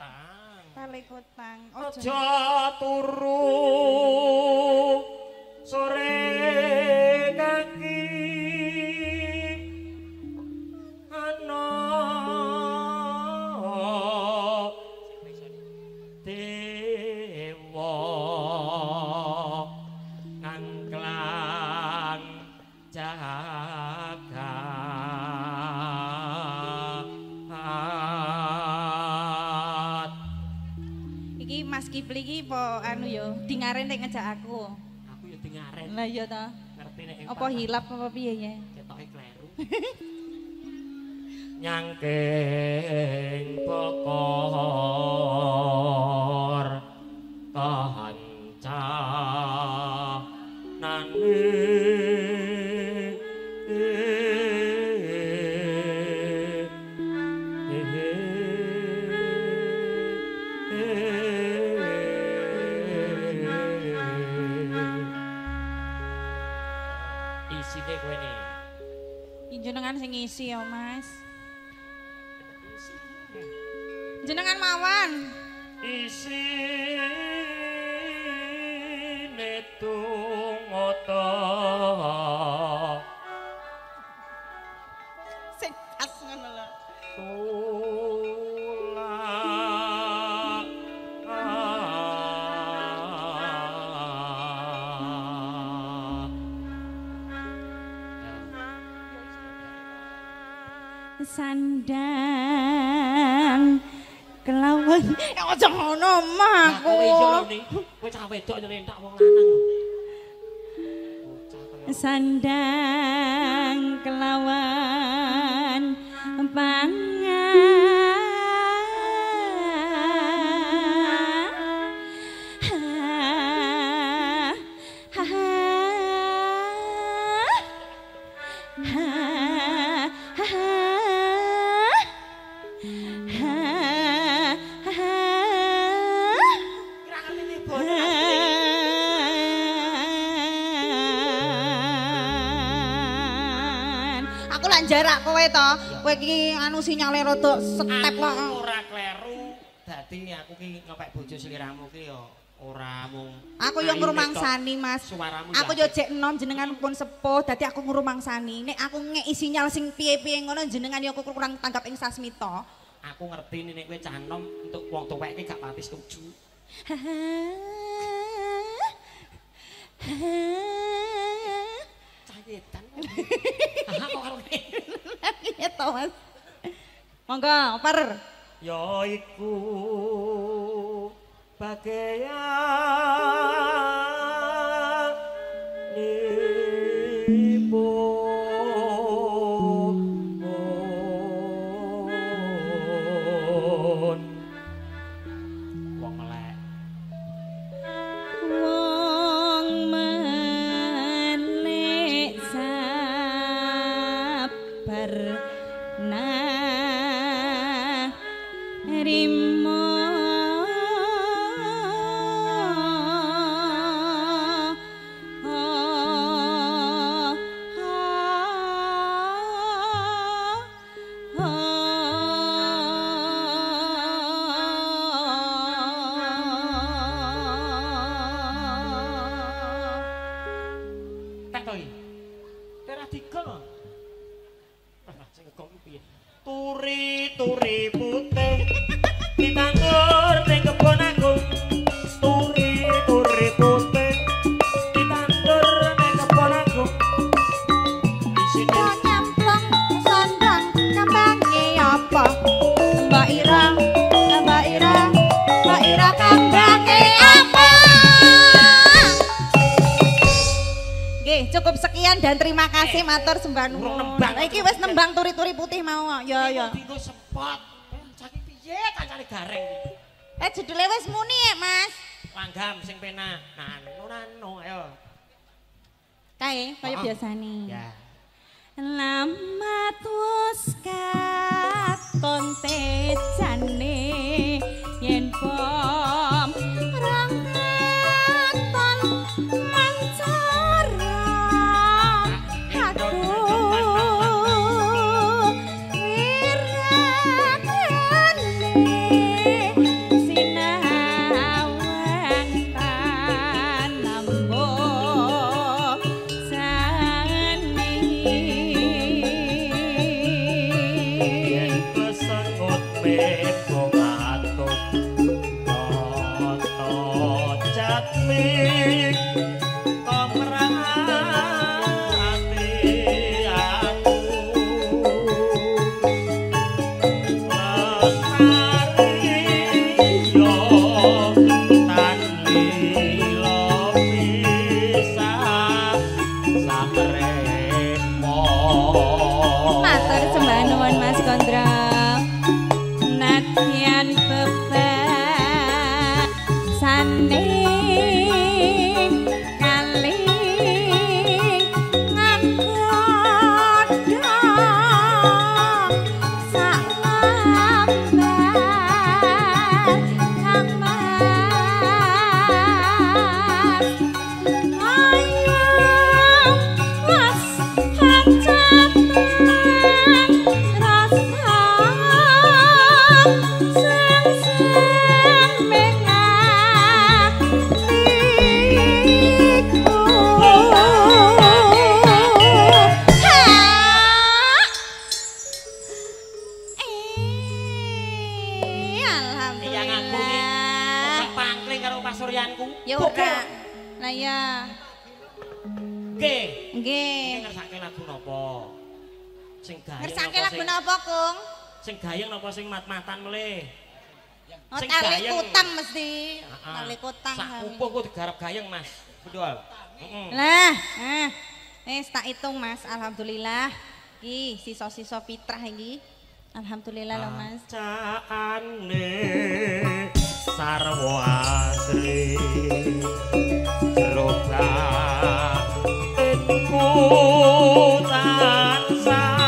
kutang. Balik kutang. Aja turu sore kaki ana dewa ngangklang jagat. Iki Mas Kipli iki po anu yo dingaren nek ngejak aku. Aku yo dingaren. Lah iya ta. Ngerti nek Apa hilap apa piye ya? ketoke kleru. Nyangking pokor kanca isine kowe ne. Jenengan sing ngisi ya, Mas. Jenengan mawon. Isine tungota Sing pas ngono lho. Sandang kelawan aja ngono mah aku. Kowe cah wedok nyentak wong lanang. Sandang kelawan pangan jarak kowe to. Kowe iki anu sinyale rada setep kok. Ora kleru. Dadi aku ki ngepek bojo sliramu ki ya ora mung aku yo ngrumangsani Mas. Aku yo jek enom jenengan pun sepuh dadi aku ngrumangsani. Nek aku ngeki sinyal sing piye-piye ngono jenengan yo kurang tanggap ing sasmita. Aku ngerti nek kowe cah enom untuk wong tuwek iki gak pati setuju. Cayetan. Haha kok karo ya to Mas. Monggo, per. Ya iku bagianipun wong melek. Wong melek sabar rimo Takoi. Teradika. Sing kok piye? Turi-turi putih ditandur ning kebon aku. Turi-turi putih ditandur ning kebon aku. Isine nyemplung sandang kambange apa? Mbak Ira kambange apa? Nggih, cukup sekian dan terima kasih matur sembah nuwun. Iki wis nembang turi-turi putih mau. Ya ya. dienggo sepot. Saiki piye kancane gareng iki? Judule wis muni ya, Mas. Langgam sing penak. Nano ayo. Kae kaya biasane. Ya. Lamat wis katon tejane yen pom rangkaton mancara aduh wirakane Sing gayeng napa sing mat-matan melih? Sing tali kutang mesti. Tali kutang. Sak pupuh ku digarap gayeng, Mas. Betul. Lah, wis tak hitung, Mas. Alhamdulillah. Iki sisa-sisa fitrah iki. Alhamdulillah lho, Mas. Caane sarwa asri. Roga enku tansah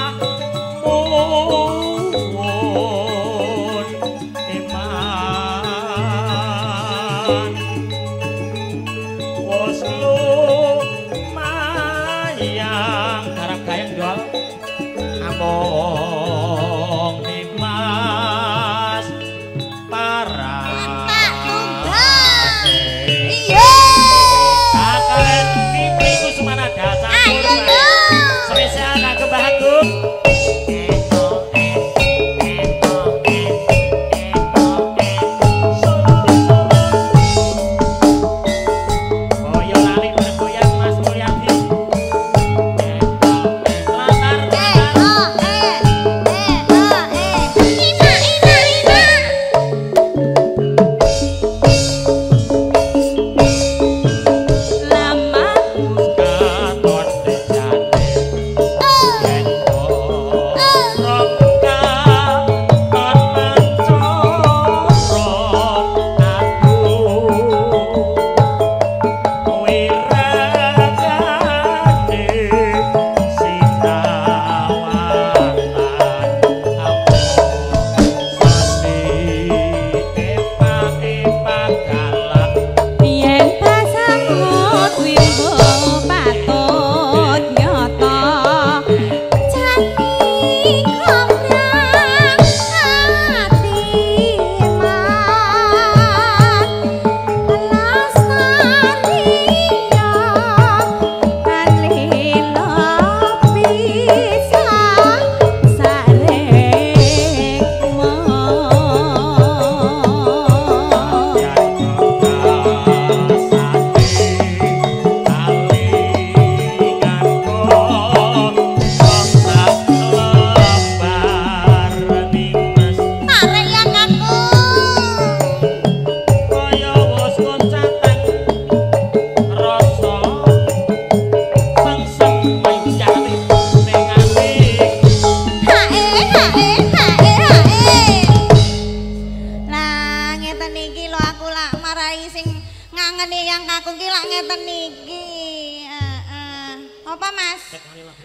Apa Mas?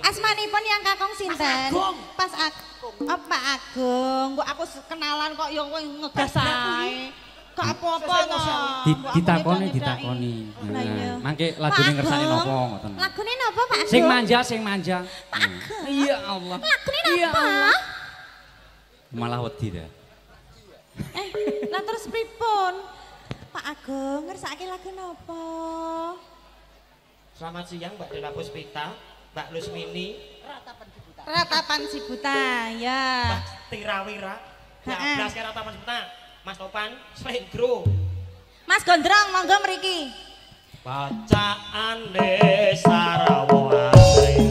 Asmanipun yang kakung sinten? Pas Agung. Oh Pak Agung, kok aku kenalan kok yo kowe ngegas ae. Kok apa-apa to? Ditakoni. Mangke lagune ngersani napa ngoten. Lagune napa Pak Agung? Sing manja. Pak Agung. Iya Allah. Lagune napa? Malah wedi ta. Lah terus pripun? Pak Agung ngersake lagu napa? Selamat siang Mbak Dela Puspita, Mbak Lusmini, Ratapan si buta, ya. Mbak Tirawira. Heeh. Blas karo taman sebentar. Mas Topan, Slendro. Mas Gondrong monggo mriki. Bacaan Sarawo Asri.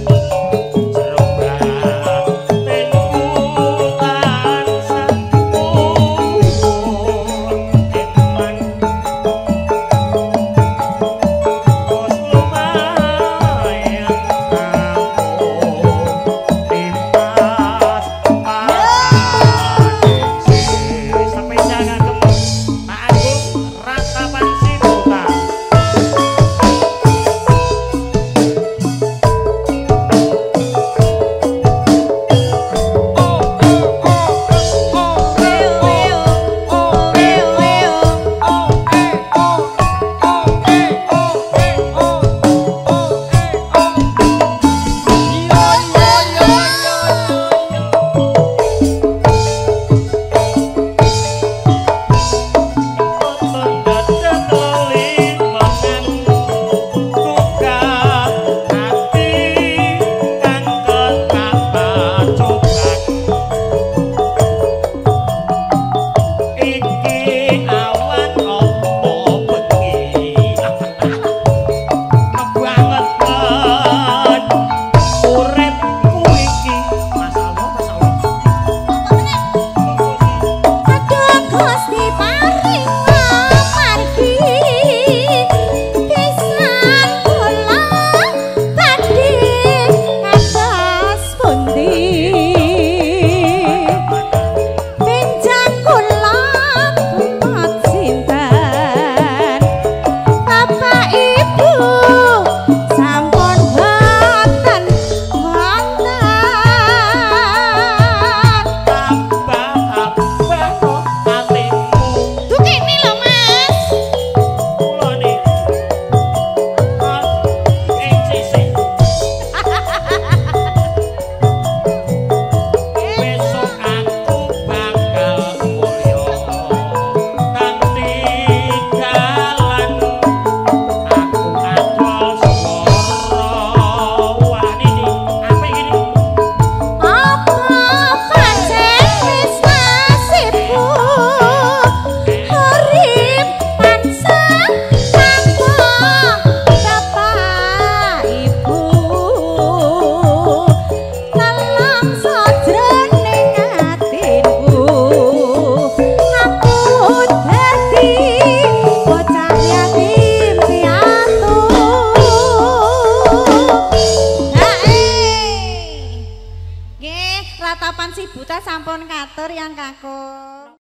sampun katur yang kakung.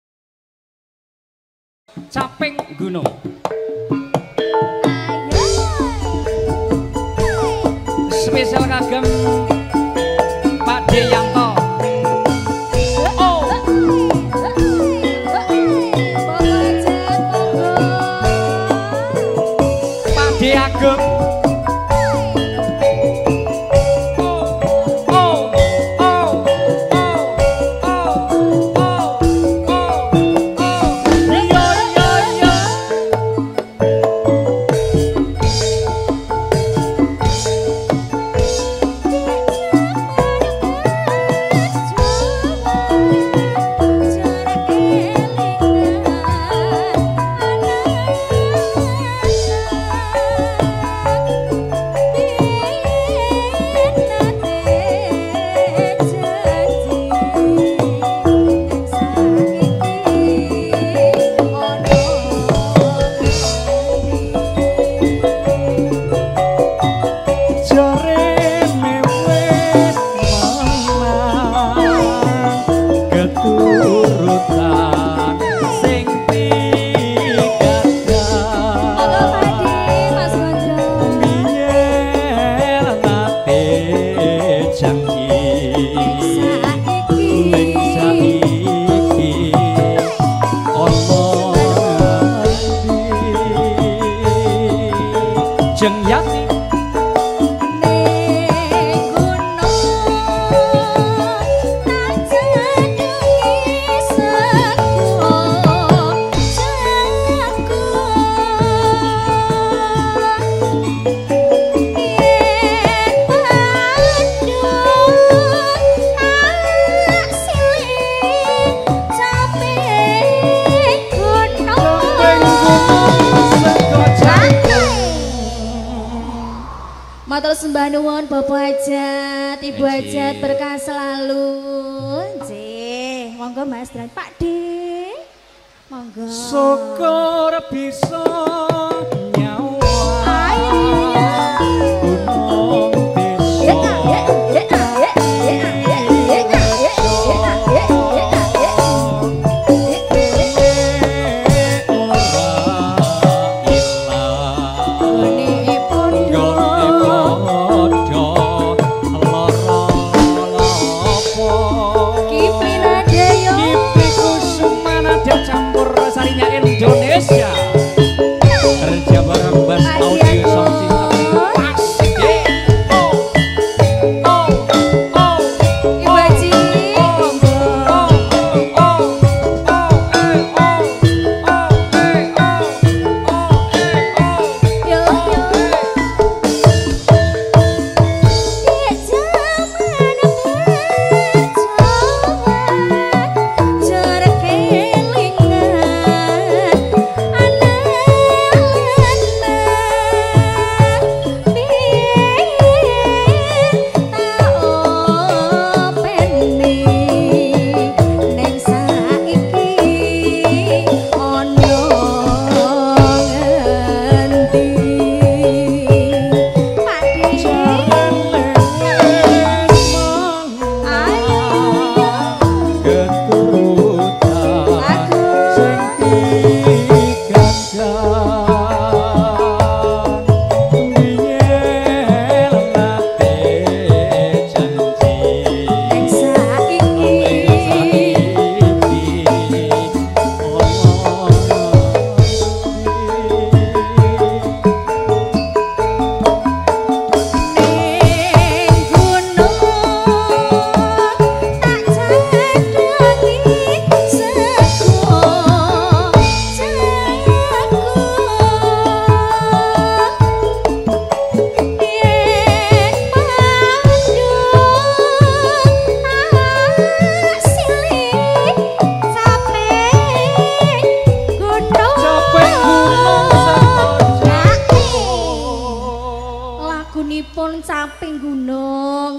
Caping gunung. Spesial kagem Pak Deyanto. Pak De Ageng. Matur sembah nuwun Bapak Hajat, Ibu Hajat berkah selalu. Nggih, monggo Mas Dran Pak D. Monggo. Syukur bisa nyawa. Indonesia kerja bareng Bas Audio Sound System asik Ibu Haji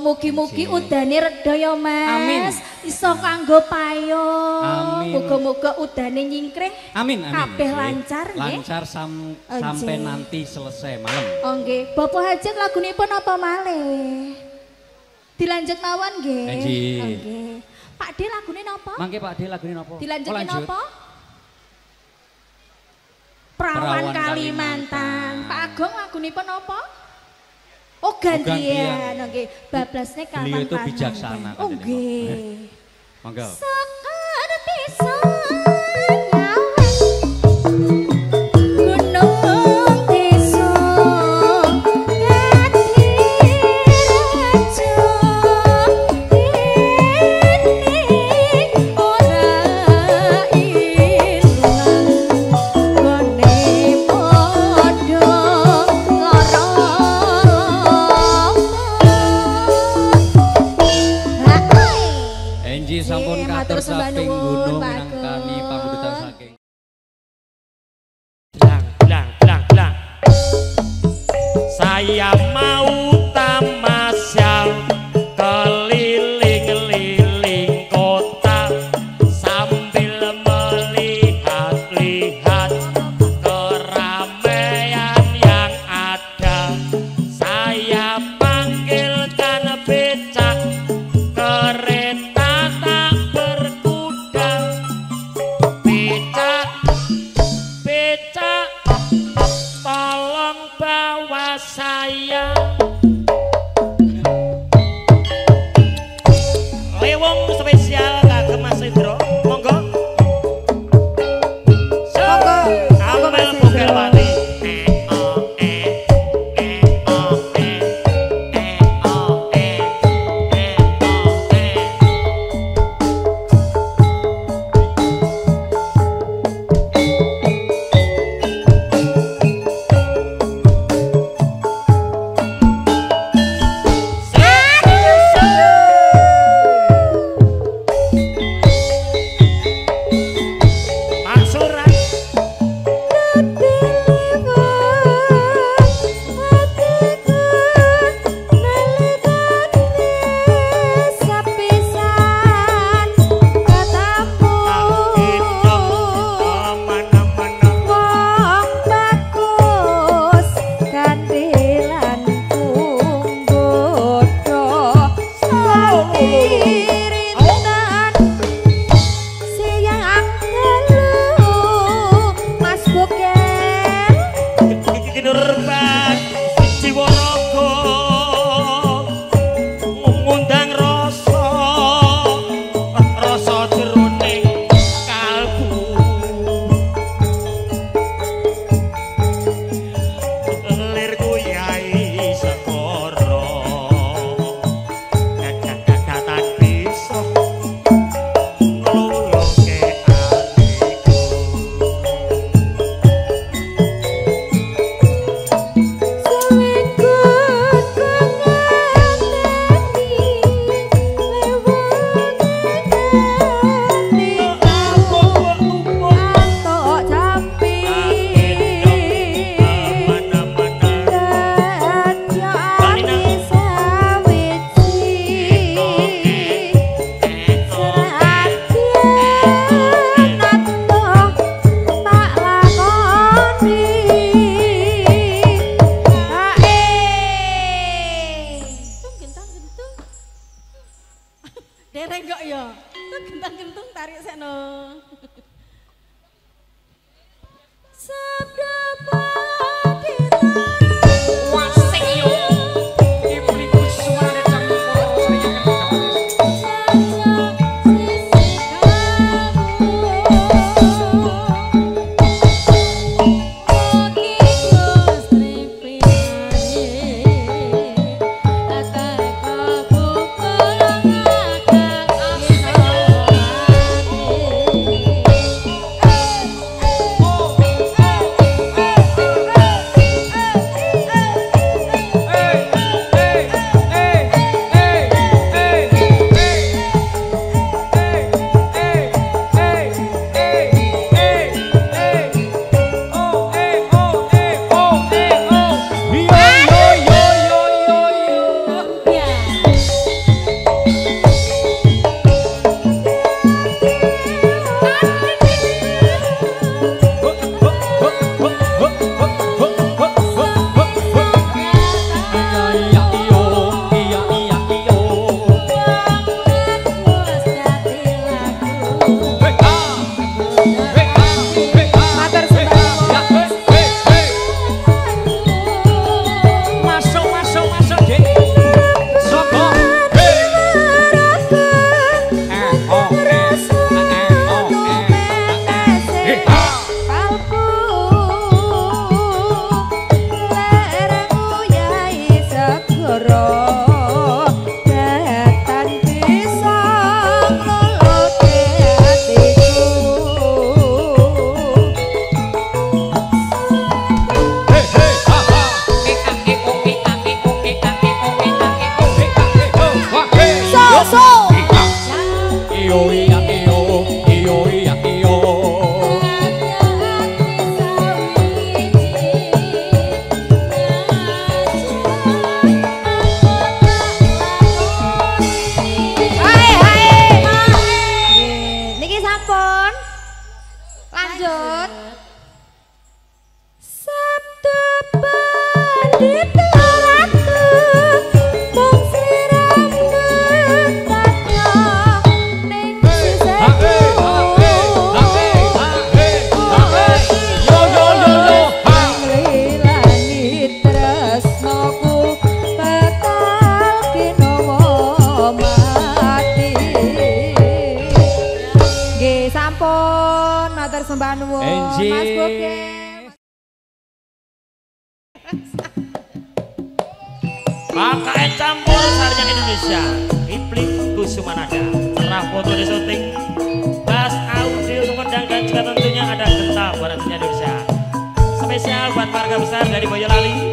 mugi-mugi udane reda ya Mas. Amin. Iso kanggo payung. Amin. Muga-muga udane nyingkrih. Amin. Kabeh lancar nggih. Lancar sampai nanti selesai malam. Oh nggih. Bapak Hajat lagunipun apa malih? Dilanjut mawon nggih. Nggih. Pak D lagune napa? Mangke Pak D lagune napa? Dilanjutke napa? Perawan Kalimantan. Pak Agung lagunipun apa? Oh gantian, oke. Bablasnya kapan? Beliau itu bijaksana. Oh nggih. Monggo. Sekar bisa nyawa gunung desa gati raja ini ora ilang gone padha lara. Enji sampun katur saking gunung nangkani pambudutan saking. Blang. Saya mau tamasya keliling-liling kota sambil melihat-lihat keramaian yang ada. Saya panggilkan becak kereta tak berkuda. Becak tolong bawa saya pun. Lanjut. Sabda pandit ratu mung sliramu katnya ning sisihku. Sembah nuwun Mas Boge. KKN Campur Sarinya Indonesia Iblis Kusumanada Cerah foto di syuting bass audio sumedang dan juga tentunya ada Genta buat tentunya Indonesia spesial buat warga besar dari Boyolali.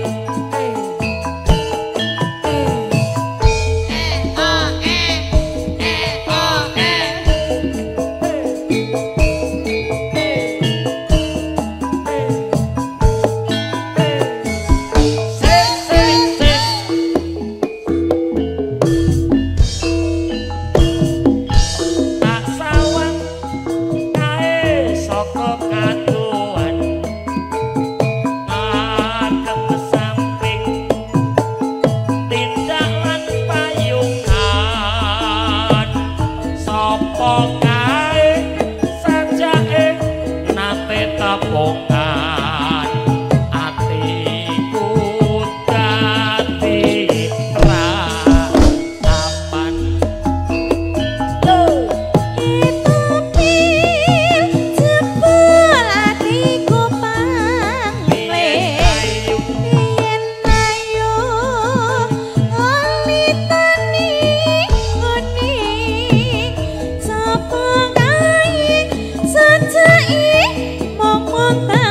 Mong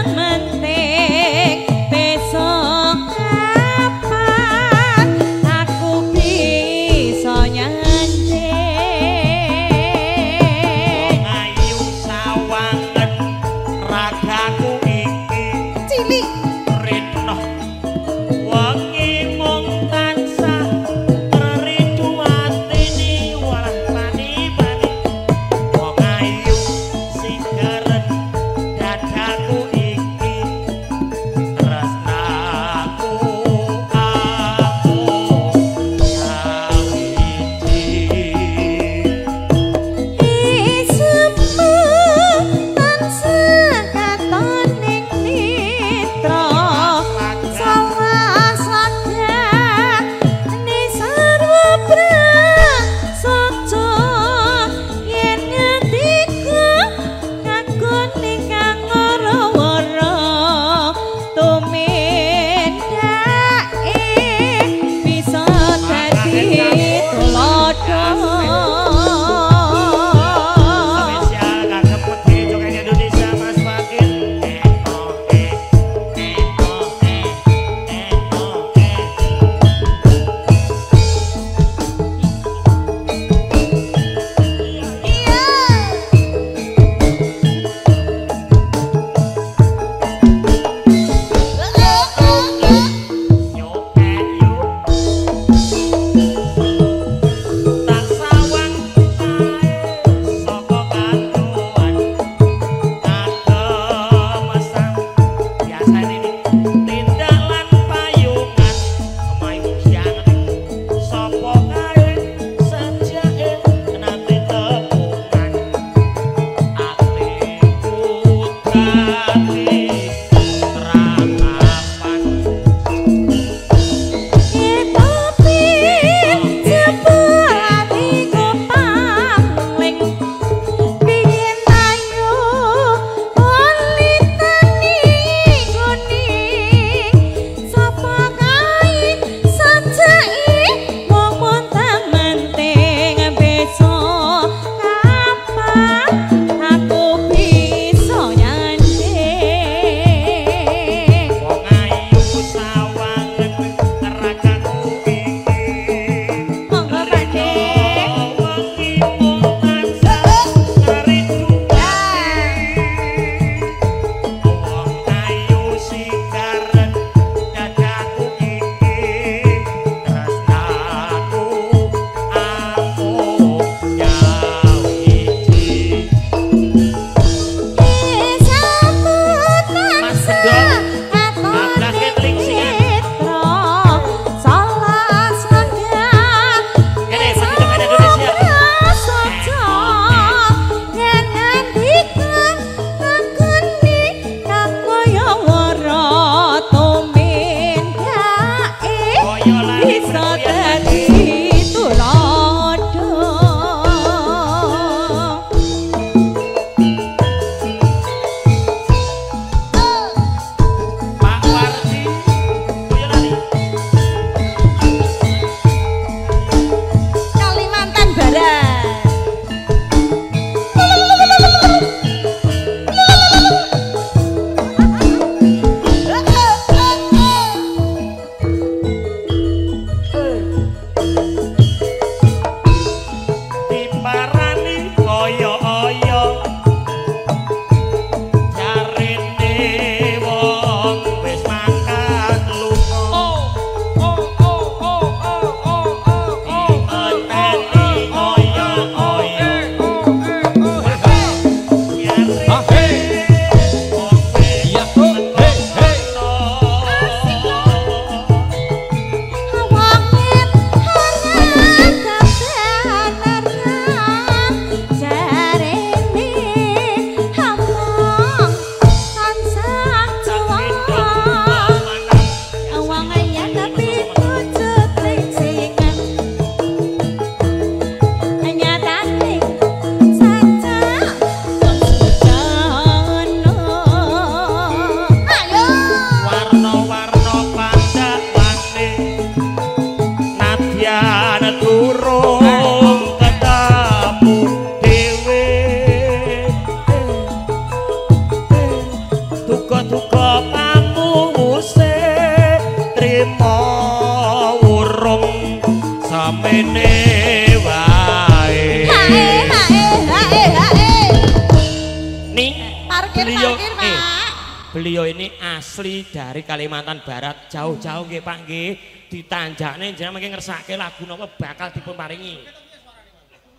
Beliau ini asli dari Kalimantan Barat, jauh-jauh nggih Pak nggih, ditanjakne jenengan mengke ngersake lagu napa bakal dipun paringi.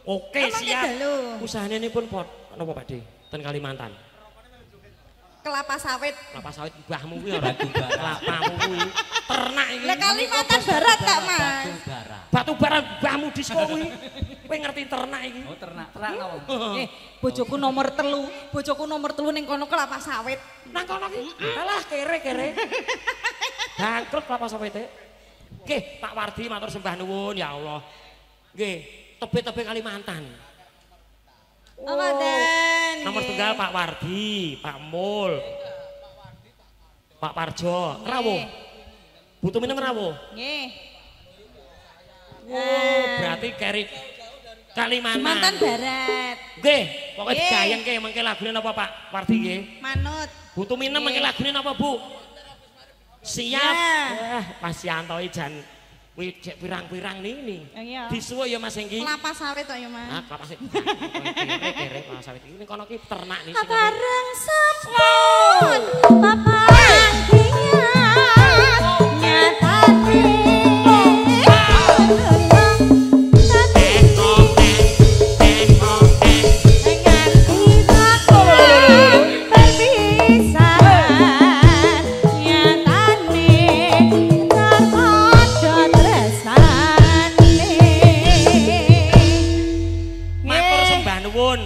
Oke, siap. Usahane nipun napa Pak De? Ten Kalimantan. Kelapa sawit. Kelapa sawit mbahmu kuwi ora kelapamu kuwi. Ternak iki. Lah Kalimantan Barat Kak Mas. Batu bara mbahmu disko kuwi. Kowe ngerti ternak iki? Oh, ternak napa? Bojoku nomor 3, bojoku nomor 3 ning kono kelapa sawit. Nang kono ki. Alah kere. Bangkrut kelapa sawite. Nggih, Pak Wardi matur sembah nuwun ya Allah. Nggih, tebe-tebe Kalimantan. Oh, ngoten. Nomor tunggal Pak Wardi, Pak Mul. Pak Parjo, rawuh. Butuh minum rawuh. Nggih. Oh, berarti keri Kalimantan Barat. Nggih, pokoke digayeng ke mengke lagune napa Pak Wardi nggih? Manut. Butuh minum mengke lagune napa Bu? Siap. Mas Yanto jan kuwi cek pirang-pirang nini. Disuwuk ya Mas iki. Kelapa sawit kok ya Mas. Ah, kelapa sawit. Kere kelapa sawit iki ning kono ki ternak nih. Bareng sepon papanggian nyatane.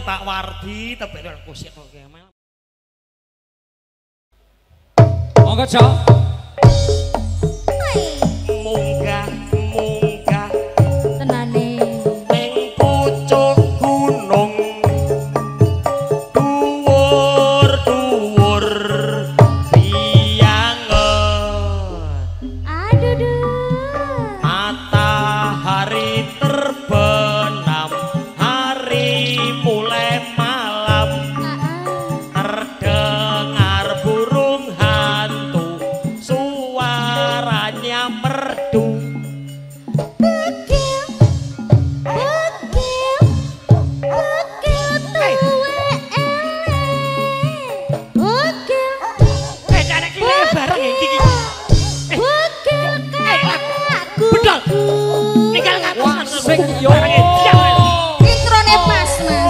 Pak Wardi tebek kusik kok Kemal. Monggo, Cok. Munggah tenane ning pucuk gunung dhuwur bianget. Aduh. Matahari terbenam, hari mulai malam, terdengar burung hantu, suaranya merdu. Sing yo. Introne pas Mas.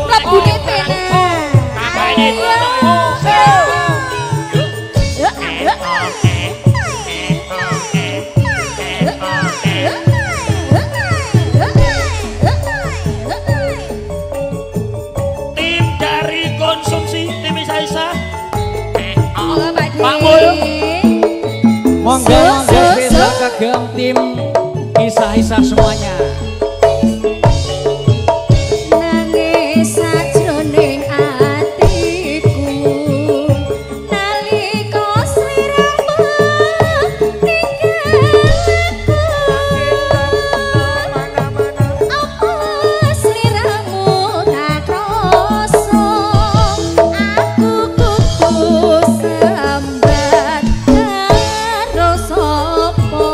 Labune tenan. Tim dari konsumsi tim Isa. Pak Mul. Monggo spesial kagem tim Isa semuanya. Nangis sajroning atiku nalika sliramu ninggalku. Apa sliramu tak krasa aku kudu sambat karo sapa.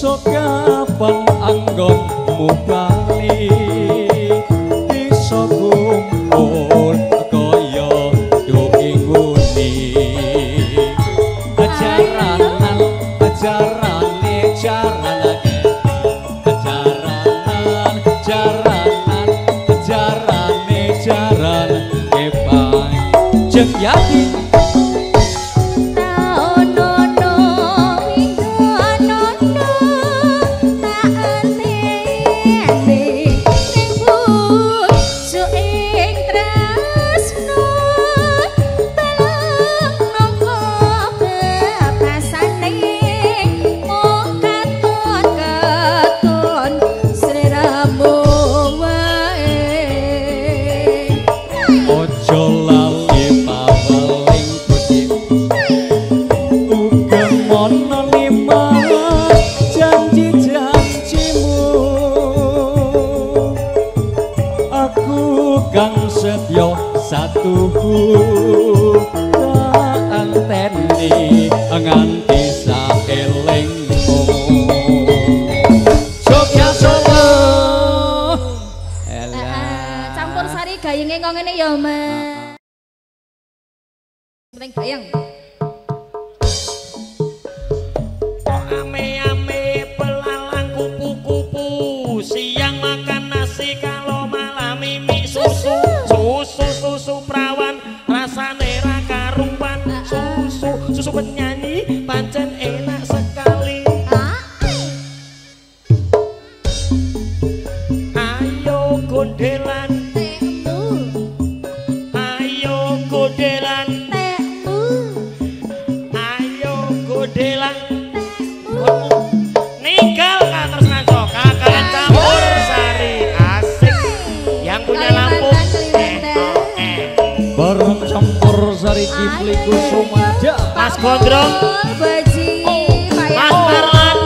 Sok kapan anggonmu bali bisa kumpul kaya duing nguni jaranan jarane jaranake jaranan jaranan jarane jaran kepai jeng yakin satuku anteni nganti saelingmu Jogja Solo campur sari gayenge kok ngene ya Mas penting bayang ame-ame belalang kupu-kupu siang makan nasi kalau malam mimi susu susu perawan rasane ra karuan susu penyanyi pancen enak sekali ayo gondelan ayo gondelan ayo gondelan ninggal terus nanco kakak campur sari asik yang punya lampu bareng campur sari Kipli Kusumada Mas Gondrong Baji Mas Marlan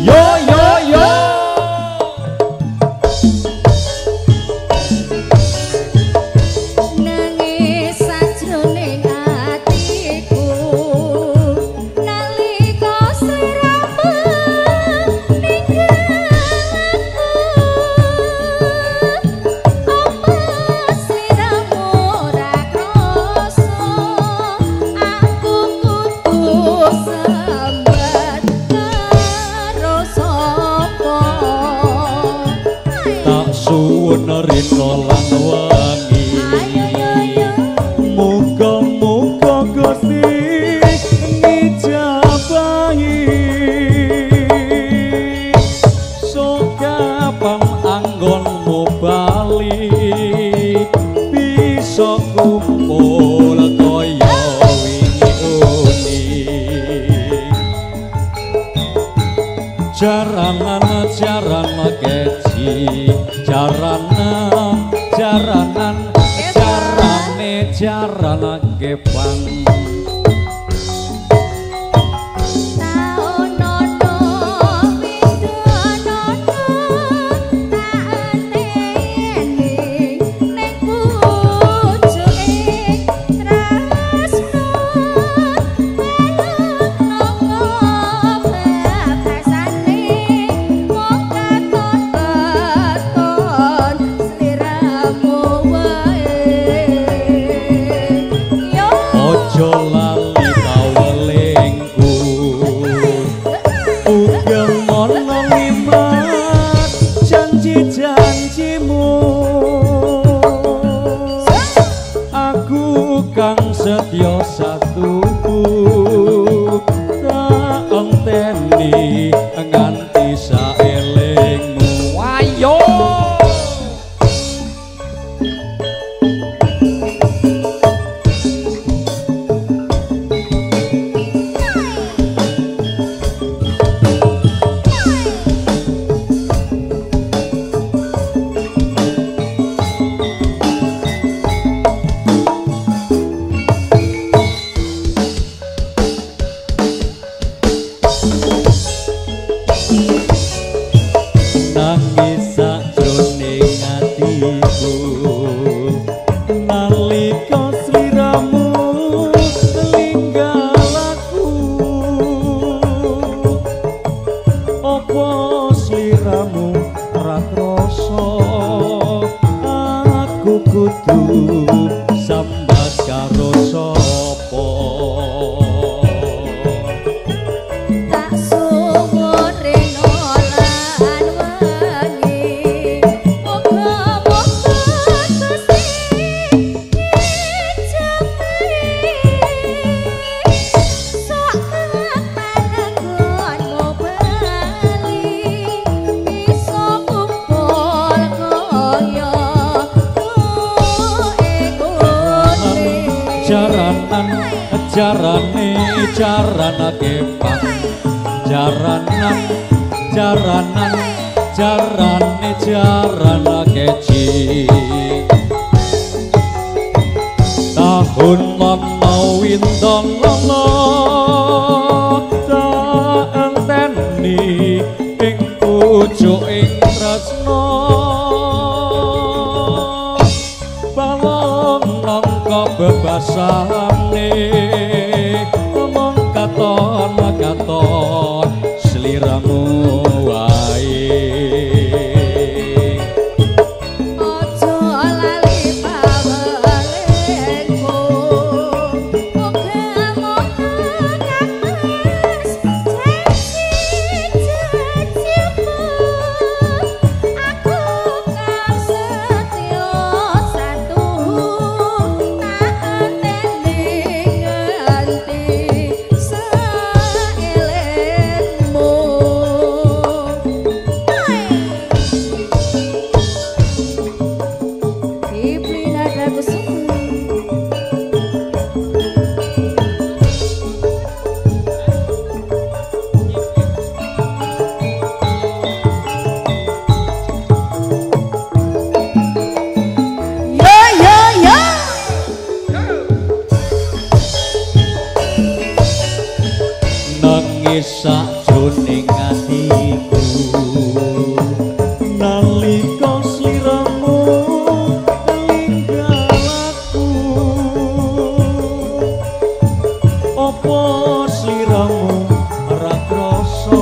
yo yo yo nangis sajroning atiku nalika sliramu ninggal apa sliramu ora krasa aku kudu sambat karo sapa tak suwun rina lan wangi muga-muga Gusti ngijabahi sok kapan anggonmu bali bisa kumpul kaya wingi jaranan jaranan keci jaranan jaranan jarane jaranan kepang Jola kudu sambat karo sapa tak sumur reno lan wengi moga-moga Gusti sok pananggonmu bali bisa kumpul kaya jarana kepang jarana keci tahun lama windong lama tak enteni ing pucuk ing tresno balong nangka bebasane katon sliramu wae ojo lali pawelengku moga-moga kames janji-janjimu aku kang setya satu tak enteni nganti sakjroning atiku nalika sliramu ninggal aku apa sliramu ora krasa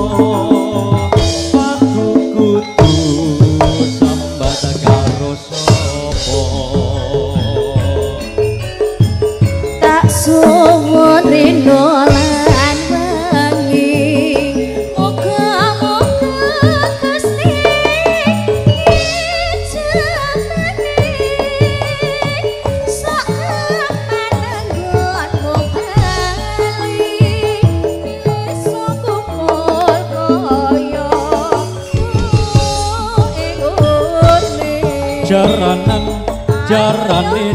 aku kudu sambat karo sapa tak suwun rino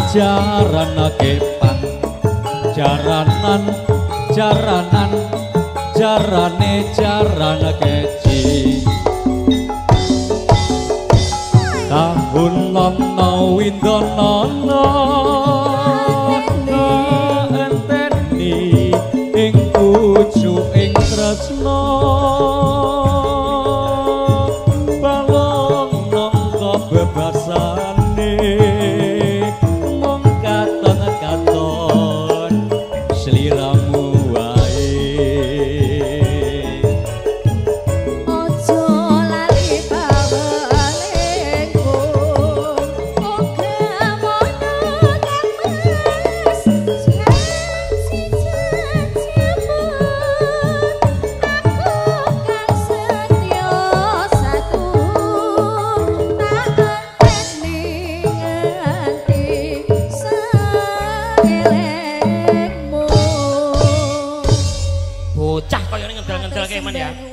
jarana kepang jarana keci tahun lama windono enteni ing pucuk ing tresno balong nangka bebasane sliramu wae ojo lali pawelengku moga-moga kames janji-janjimu aku kang setya satu tak enteni nganti bocah kaya ngedel-ngedel kemen ya.